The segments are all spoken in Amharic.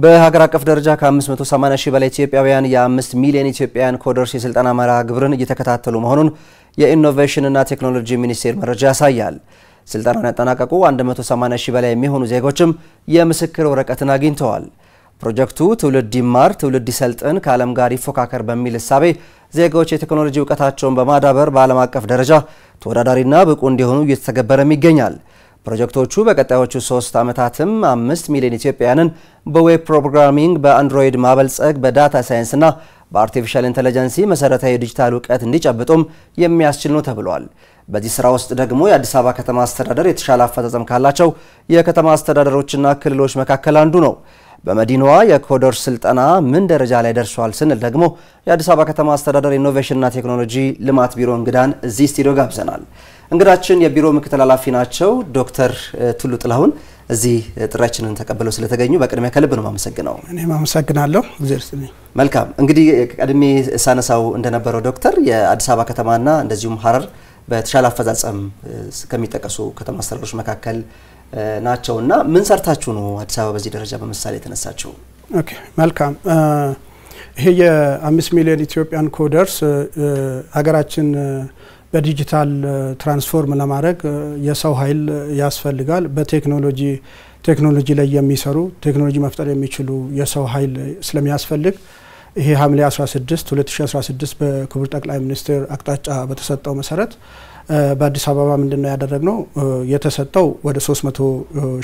በሀገር አቀፍ ደረጃ ከ580 ሺህ በላይ ኢትዮጵያውያን የ5 ሚሊዮን ኢትዮጵያውያን ኮደርስ የስልጠና መርሃ ግብርን እየተከታተሉ መሆኑን የኢኖቬሽን እና ቴክኖሎጂ ሚኒስቴር መረጃ ያሳያል። ስልጠናውን ያጠናቀቁ 180 ሺህ በላይ የሚሆኑ ዜጎችም የምስክር ወረቀትን አግኝተዋል። ፕሮጀክቱ ትውልድ ይማር ትውልድ ይሰልጥን ከዓለም ጋር ይፎካከር በሚል እሳቤ ዜጎች የቴክኖሎጂ ዕውቀታቸውን በማዳበር በዓለም አቀፍ ደረጃ ተወዳዳሪና ብቁ እንዲሆኑ እየተተገበረም ይገኛል። ፕሮጀክቶቹ በቀጣዮቹ 3 ዓመታትም 5 ሚሊዮን ኢትዮጵያውያንን በዌብ ፕሮግራሚንግ በአንድሮይድ ማበልጸግ በዳታ ሳይንስና በአርቲፊሻል ኢንተለጀንሲ መሰረታዊ ዲጂታል ዕውቀት እንዲጨብጡም የሚያስችል ነው ተብሏል። በዚህ ስራ ውስጥ ደግሞ የአዲስ አበባ ከተማ አስተዳደር የተሻለ አፈጻጸም ካላቸው የከተማ አስተዳደሮችና ክልሎች መካከል አንዱ ነው። በመዲናዋ የኮደርስ ስልጠና ምን ደረጃ ላይ ደርሷል ስንል ደግሞ የአዲስ አበባ ከተማ አስተዳደር ኢኖቬሽንና ቴክኖሎጂ ልማት ቢሮ እንግዳን እዚህ ስቱዲዮ ጋብዘናል። እንግዳችን የቢሮ ምክትል ኃላፊ ናቸው ዶክተር ቱሉ ጥላሁን እዚህ ጥሪያችንን ተቀበለው ስለተገኙ በቅድሚያ ከልብ ነው ማመሰግነው። እኔም አመሰግናለሁ። እግዚአብሔር ይስጥልኝ። መልካም እንግዲህ ቀድሜ ሳነሳው እንደነበረው ዶክተር የአዲስ አበባ ከተማና እንደዚሁም ሐረር በተሻለ አፈጻጸም ከሚጠቀሱ ከተማ አስተዳደሮች መካከል ናቸውና ምን ሰርታችሁ ነው አዲስ አበባ በዚህ ደረጃ በመሳሌ የተነሳችሁ? ኦኬ መልካም ይሄ የ5 ሚሊዮን ኢትዮጵያን ኮደርስ ሀገራችን በዲጂታል ትራንስፎርም ለማድረግ የሰው ኃይል ያስፈልጋል። በቴክኖሎጂ ላይ የሚሰሩ ቴክኖሎጂ መፍጠር የሚችሉ የሰው ኃይል ስለሚያስፈልግ ይሄ ሐምሌ 16 2016 በክቡር ጠቅላይ ሚኒስትር አቅጣጫ በተሰጠው መሰረት በአዲስ አበባ ምንድነው ያደረግነው? የተሰጠው ወደ 300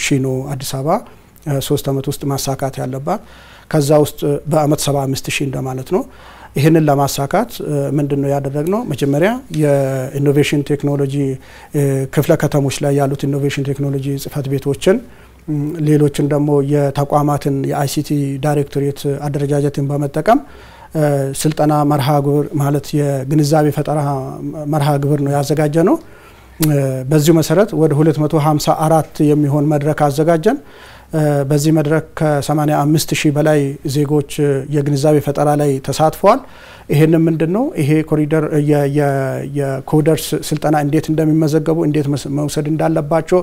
ሺህ ነው አዲስ አበባ 3 አመት ውስጥ ማሳካት ያለባት። ከዛ ውስጥ በአመት 75 ሺህ እንደማለት ነው። ይሄንን ለማሳካት ምንድነው ያደረግነው? መጀመሪያ የኢኖቬሽን ቴክኖሎጂ ክፍለ ከተሞች ላይ ያሉት ኢኖቬሽን ቴክኖሎጂ ጽፈት ቤቶችን ሌሎችን ደግሞ የተቋማትን የአይሲቲ ዳይሬክቶሬት አደረጃጀትን በመጠቀም ስልጠና መርሃ ግብር ማለት የግንዛቤ ፈጠራ መርሃ ግብር ነው ያዘጋጀ ነው። በዚሁ መሰረት ወደ 254 የሚሆን መድረክ አዘጋጀን። በዚህ መድረክ ከ85 ሺህ በላይ ዜጎች የግንዛቤ ፈጠራ ላይ ተሳትፈዋል። ይሄንን ምንድነው ይሄ ኮሪደር የኮደርስ ስልጠና እንዴት እንደሚመዘገቡ እንዴት መውሰድ እንዳለባቸው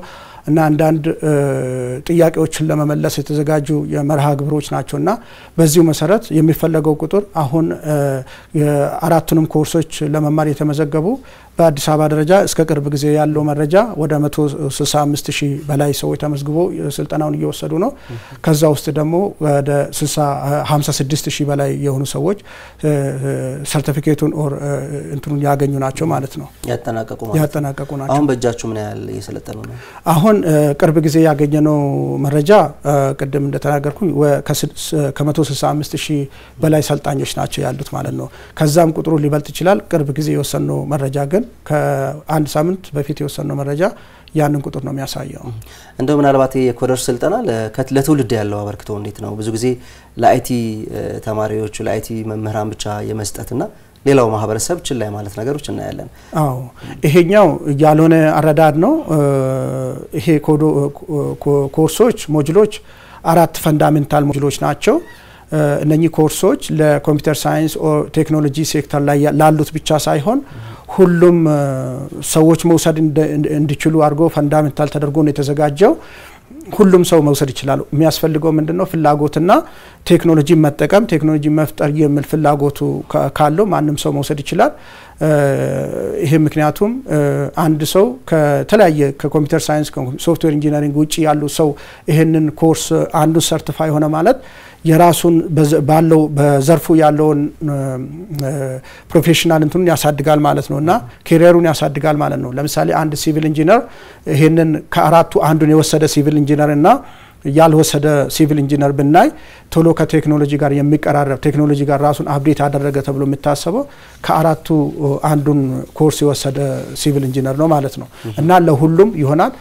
እና አንዳንድ ጥያቄዎችን ለመመለስ የተዘጋጁ የመርሃ ግብሮች ናቸውና በዚሁ መሰረት የሚፈለገው ቁጥር አሁን አራቱንም ኮርሶች ለመማር የተመዘገቡ በአዲስ አበባ ደረጃ እስከ ቅርብ ጊዜ ያለው መረጃ ወደ 165 ሺህ በላይ ሰዎች ተመዝግበው ስልጠናውን እየወሰዱ ነው። ከዛ ውስጥ ደግሞ ወደ 56 ሺህ በላይ የሆኑ ሰዎች ሰርቲፊኬቱን ኦር እንትኑን ያገኙ ናቸው ማለት ነው። ያጠናቀቁ ናቸው። አሁን በእጃችሁ ምን ያህል እየሰለጠኑ ነው? አሁን ቅርብ ጊዜ ያገኘነው መረጃ ቅድም እንደተናገርኩኝ ከ165 ሺህ በላይ ሰልጣኞች ናቸው ያሉት ማለት ነው። ከዛም ቁጥሩ ሊበልጥ ይችላል። ቅርብ ጊዜ የወሰነው መረጃ ግን ከአንድ ሳምንት በፊት የወሰነው መረጃ ያንን ቁጥር ነው የሚያሳየው። እንደው ምናልባት የኮደርስ ስልጠና ለትውልድ ያለው አበርክቶ እንዴት ነው? ብዙ ጊዜ ለአይቲ ተማሪዎች ለአይቲ መምህራን ብቻ የመስጠትና ሌላው ማህበረሰብ ችላ ማለት ነገሮች እናያለን። አዎ ይሄኛው ያልሆነ አረዳድ ነው። ይሄ ኮርሶች ሞጁሎች 4 ፈንዳሜንታል ሞጁሎች ናቸው። እነኚህ ኮርሶች ለኮምፒውተር ሳይንስ ኦር ቴክኖሎጂ ሴክተር ላይ ላሉት ብቻ ሳይሆን ሁሉም ሰዎች መውሰድ እንዲችሉ አድርጎ ፈንዳሜንታል ተደርጎ ነው የተዘጋጀው። ሁሉም ሰው መውሰድ ይችላል። የሚያስፈልገው ምንድነው ፍላጎትና ቴክኖሎጂ መጠቀም ቴክኖሎጂ መፍጠር የሚል ፍላጎቱ ካለው ማንም ሰው መውሰድ ይችላል። ይሄ ምክንያቱም አንድ ሰው ከተለያየ ከኮምፒውተር ሳይንስ ከሶፍትዌር ኢንጂነሪንግ ውጪ ያሉ ሰው ይሄንን ኮርስ አንዱ ሰርቲፋይ ሆነ ማለት የራሱን ባለው በዘርፉ ያለውን ፕሮፌሽናል እንትኑን ያሳድጋል ማለት ነውና ካሪየሩን ያሳድጋል ማለት ነው። ለምሳሌ አንድ ሲቪል ኢንጂነር ይሄንን ከአራቱ አንዱን የወሰደ ሲቪል ኢንጂነር እና ያልወሰደ ሲቪል ኢንጂነር ብናይ ቶሎ ከቴክኖሎጂ ጋር የሚቀራረብ ቴክኖሎጂ ጋር ራሱን አፕዴት አደረገ ተብሎ የሚታሰበው ከአራቱ አንዱን ኮርስ የወሰደ ሲቪል ኢንጂነር ነው ማለት ነው። እና ለሁሉም ይሆናል።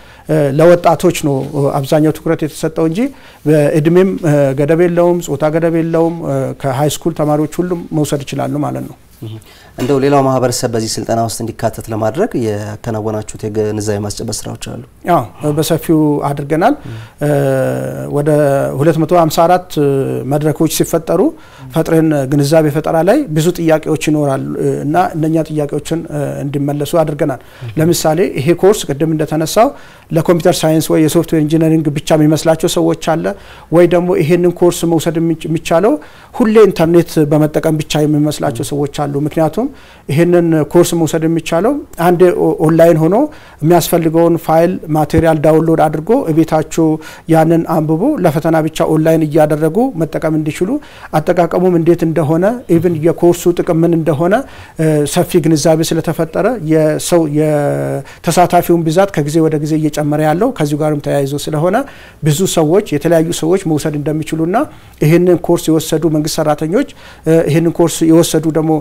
ለወጣቶች ነው አብዛኛው ትኩረት የተሰጠው እንጂ በእድሜም ገደብ የለውም፣ ጾታ ገደብ የለውም። ከሃይ ስኩል ተማሪዎች ሁሉም መውሰድ ይችላሉ ማለት ነው። እንደው ሌላው ማህበረሰብ በዚህ ስልጠና ውስጥ እንዲካተት ለማድረግ የከናወናችሁት የግንዛቤ ማስጨበጥ ስራዎች አሉ? አዎ በሰፊው አድርገናል። ወደ 254 መድረኮች ሲፈጠሩ ፈጥረን ግንዛቤ ፈጠራ ላይ ብዙ ጥያቄዎች ይኖራሉ እና እነኛ ጥያቄዎችን እንዲመለሱ አድርገናል። ለምሳሌ ይሄ ኮርስ ቅድም እንደተነሳው ለኮምፒውተር ሳይንስ ወይ የሶፍትዌር ኢንጂነሪንግ ብቻ የሚመስላቸው ሰዎች አለ ወይ ደግሞ ይሄንን ኮርስ መውሰድ የሚቻለው ሁሌ ኢንተርኔት በመጠቀም ብቻ የሚመስላቸው ሰዎች አሉ ምክንያቱም ይሄንን ኮርስ መውሰድ የሚቻለው አንድ ኦንላይን ሆኖ የሚያስፈልገውን ፋይል ማቴሪያል ዳውንሎድ አድርጎ እቤታቸው ያንን አንብቦ ለፈተና ብቻ ኦንላይን እያደረጉ መጠቀም እንዲችሉ አጠቃቀሙም እንዴት እንደሆነ ኢቭን የኮርሱ ጥቅም ምን እንደሆነ ሰፊ ግንዛቤ ስለተፈጠረ የሰው የተሳታፊውን ብዛት ከጊዜ ወደ ጊዜ እየጨመረ ያለው ከዚሁ ጋርም ተያይዞ ስለሆነ ብዙ ሰዎች የተለያዩ ሰዎች መውሰድ እንደሚችሉና ይሄንን ኮርስ የወሰዱ መንግስት ሰራተኞች ይሄንን ኮርስ የወሰዱ ደግሞ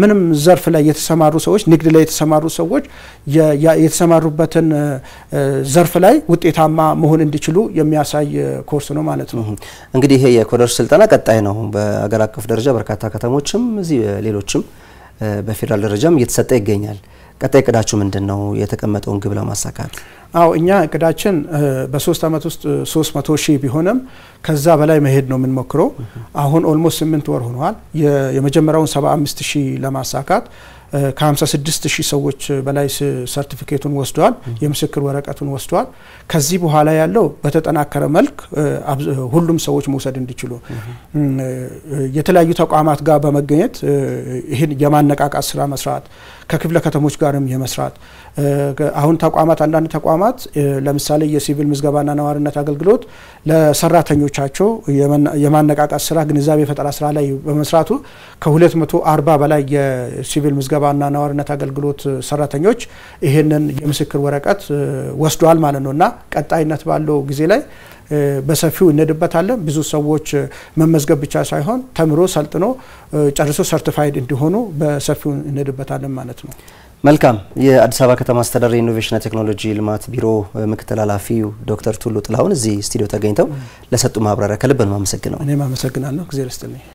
ምንም ዘርፍ ላይ የተሰማሩ ሰዎች ንግድ ላይ የተሰማሩ ሰዎች የተሰማሩበትን ዘርፍ ላይ ውጤታማ መሆን እንዲችሉ የሚያሳይ ኮርስ ነው ማለት ነው እንግዲህ ይሄ የኮደርስ ስልጠና ቀጣይ ነው በአገር አቀፍ ደረጃ በርካታ ከተሞችም እዚህ ሌሎችም በፌደራል ደረጃም እየተሰጠ ይገኛል ቀጣይ እቅዳችሁ ምንድነው የተቀመጠውን ግብ ለማሳካት አው እኛ እቅዳችን በ3 አመት ውስጥ 300,000 ቢሆንም ከዛ በላይ መሄድ ነው የምንሞክረው አሁን ኦልሞስት 8 ወር ሆኗል የመጀመሪያውን 75,000 ለማሳካት ከ56,000 ሰዎች በላይ ሰርቲፊኬቱን ወስደዋል የምስክር ወረቀቱን ወስደዋል ከዚህ በኋላ ያለው በተጠናከረ መልክ ሁሉም ሰዎች መውሰድ እንዲችሉ የተለያዩ ተቋማት ጋር በመገኘት ይሄን የማነቃቃት ስራ መስራት ከክፍለ ከተሞች ጋርም የመስራት አሁን ተቋማት አንዳንድ ተቋማት ለምሳሌ የሲቪል ምዝገባና ነዋሪነት አገልግሎት ለሰራተኞቻቸው የማነቃቃት ስራ ግንዛቤ ፈጠራ ስራ ላይ በመስራቱ ከ240 በላይ የሲቪል ምዝገባና ነዋሪነት አገልግሎት ሰራተኞች ይሄንን የምስክር ወረቀት ወስደዋል ማለት ነውና ቀጣይነት ባለው ጊዜ ላይ በሰፊው እንድበታለን ብዙ ሰዎች መመዝገብ ብቻ ሳይሆን ተምሮ ሰልጥኖ ጨርሶ ሰርቲፋይድ እንዲሆኑ በሰፊው እንድበታለን ማለት ነው መልካም የአዲስ አበባ ከተማ አስተዳደር ኢኖቬሽንና ቴክኖሎጂ ልማት ቢሮ ምክትል ኃላፊው ዶክተር ቱሉ ጥላሁን እዚህ ስቱዲዮ ተገኝተው ለሰጡ ማብራሪያ ከልብ ነው ማመሰግነው እኔ ማመሰግናለሁ እግዚአብሔር ይስጥልኝ